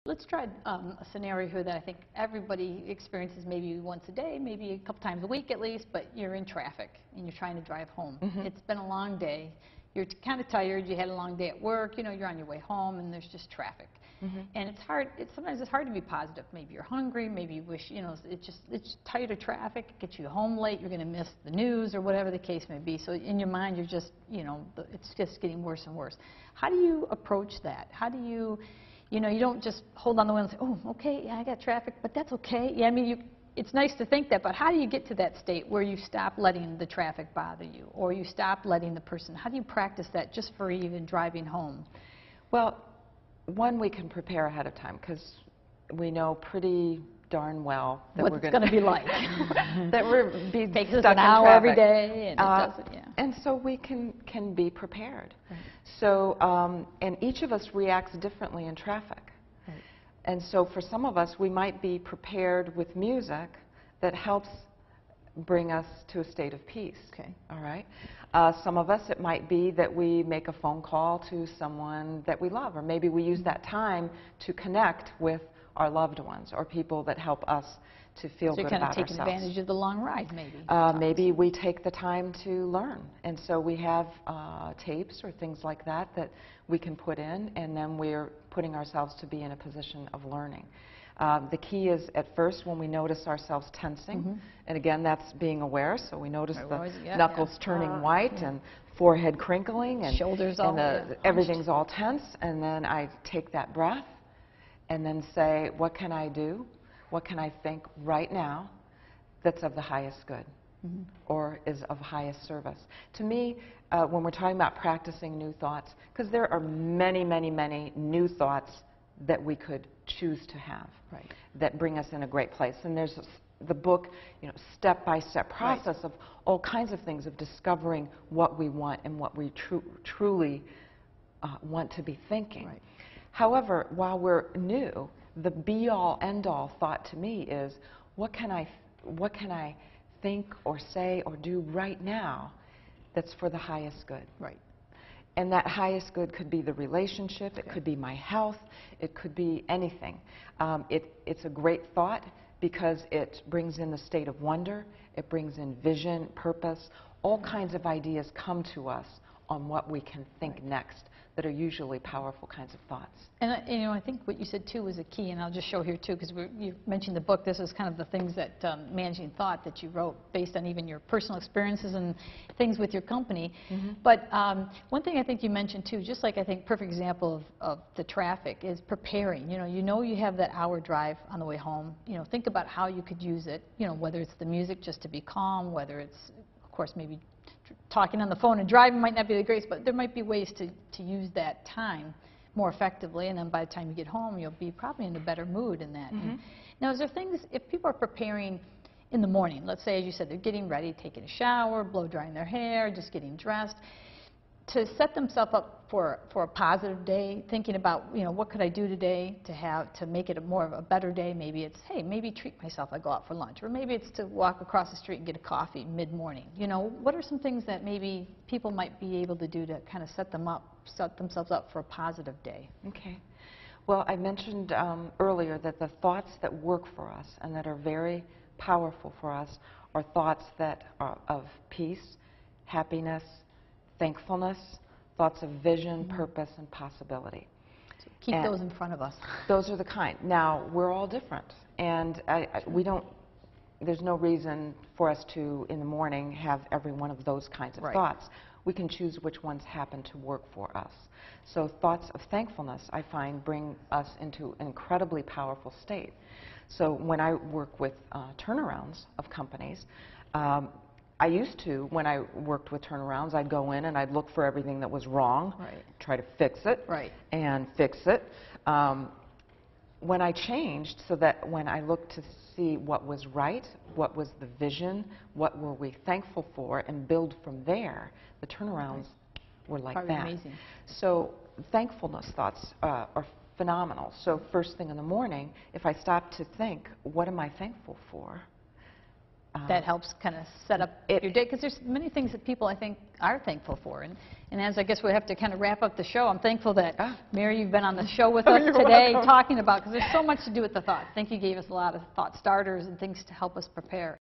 Let's try a scenario here that I think everybody experiences maybe once a day, maybe a couple times a week at least, but you're in traffic and you're trying to drive home. It's been a long day. You're kind of tired. You had a long day at work. You know, you're on your way home and there's just traffic. And it's hard. Sometimes it's hard to be positive. Maybe you're hungry. Maybe you wish, you know, it's tight of traffic. It gets you home late. You're going to miss the news or whatever the case may be. So in your mind, you're just, you know, it's just getting worse and worse. How do you approach that? How do you... You know, you don't just hold on the wheel and say, oh, okay, yeah, I got traffic, but that's okay. Yeah, I mean, it's nice to think that, but how do you get to that state where you stop letting the traffic bother you, or you stop letting the person, how do you practice that just for even driving home? Well, one, we can prepare ahead of time, because we know pretty darn well that what we're going to be like. that we're be takes stuck us an hour traffic every day, and it doesn't, yeah. And so we can be prepared. Right. So, and each of us reacts differently in traffic. Right. And so for some of us, we might be prepared with music that helps bring us to a state of peace. Okay. All right. Some of us, it might be that we make a phone call to someone that we love, or maybe we use that time to connect with our loved ones or people that help us to feel good about ourselves. So you're kind of taking advantage of the long ride, maybe. Maybe we take the time to learn, and so we have tapes or things like that that we can put in, and then we're putting ourselves to be in a position of learning. The key is at first when we notice ourselves tensing, and again that's being aware, so we notice the knuckles turning white and forehead crinkling and shoulders and everything's all tense, and then I take that breath and then say, what can I do? What can I think right now that's of the highest good or is of highest service? To me, when we're talking about practicing new thoughts, because there are many, many, many new thoughts that we could choose to have that bring us in a great place. And there's the book, you know, step-by-step process of all kinds of things, of discovering what we want and what we truly want to be thinking. However, while we're new, the be-all, end-all thought to me is, what can I think or say or do right now that's for the highest good? Right. And that highest good could be the relationship, it could be my health, it could be anything. It's a great thought because it brings in the state of wonder, it brings in vision, purpose, all kinds of ideas come to us on what we can think next that are usually powerful kinds of thoughts. And you know, I think what you said too was a key, and I'll just show here too, because you mentioned the book. This is kind of the things that Managing Thought that you wrote based on even your personal experiences and things with your company. But one thing I think you mentioned too, just like I think perfect example of the traffic, is preparing. You know you have that hour drive on the way home. You know, think about how you could use it. You know, whether it's the music just to be calm, whether it's, of course, maybe talking on the phone and driving might not be the greatest, but there might be ways to use that time more effectively, and then by the time you get home, you'll be probably in a better mood in that. Now, is there things, if people are preparing in the morning, let's say, as you said, they're getting ready, taking a shower, blow drying their hair, just getting dressed, to set themselves up for a positive day, thinking about, you know, what could I do today to make it more of a better day? Maybe it's, hey, maybe treat myself, I go out for lunch, or maybe it's to walk across the street and get a coffee mid-morning. You know, what are some things that maybe people might be able to do to kind of set themselves up for a positive day? Okay. Well, I mentioned earlier that the thoughts that work for us and that are very powerful for us are thoughts that are of peace, happiness, thankfulness, thoughts of vision, purpose, and possibility. So keep those in front of us. Those are the kind. Now, we're all different, and we don't, there's no reason for us to, in the morning, have every one of those kinds of thoughts. We can choose which ones happen to work for us. So thoughts of thankfulness, I find, bring us into an incredibly powerful state. So when I work with turnarounds of companies, I used to, when I worked with turnarounds, I'd go in and I'd look for everything that was wrong, try to fix it, and fix it. When I changed, so that when I looked to see what was right, what was the vision, what were we thankful for, and build from there, the turnarounds were like that. Amazing. So thankfulness thoughts are phenomenal. So first thing in the morning, if I stop to think, what am I thankful for? that helps kind of set up your day, because there's many things that people, I think, are thankful for. And as I guess we have to kind of wrap up the show, I'm thankful that, Mary, you've been on the show with us today talking about, because there's so much to do with the thought. I think you gave us a lot of thought starters and things to help us prepare.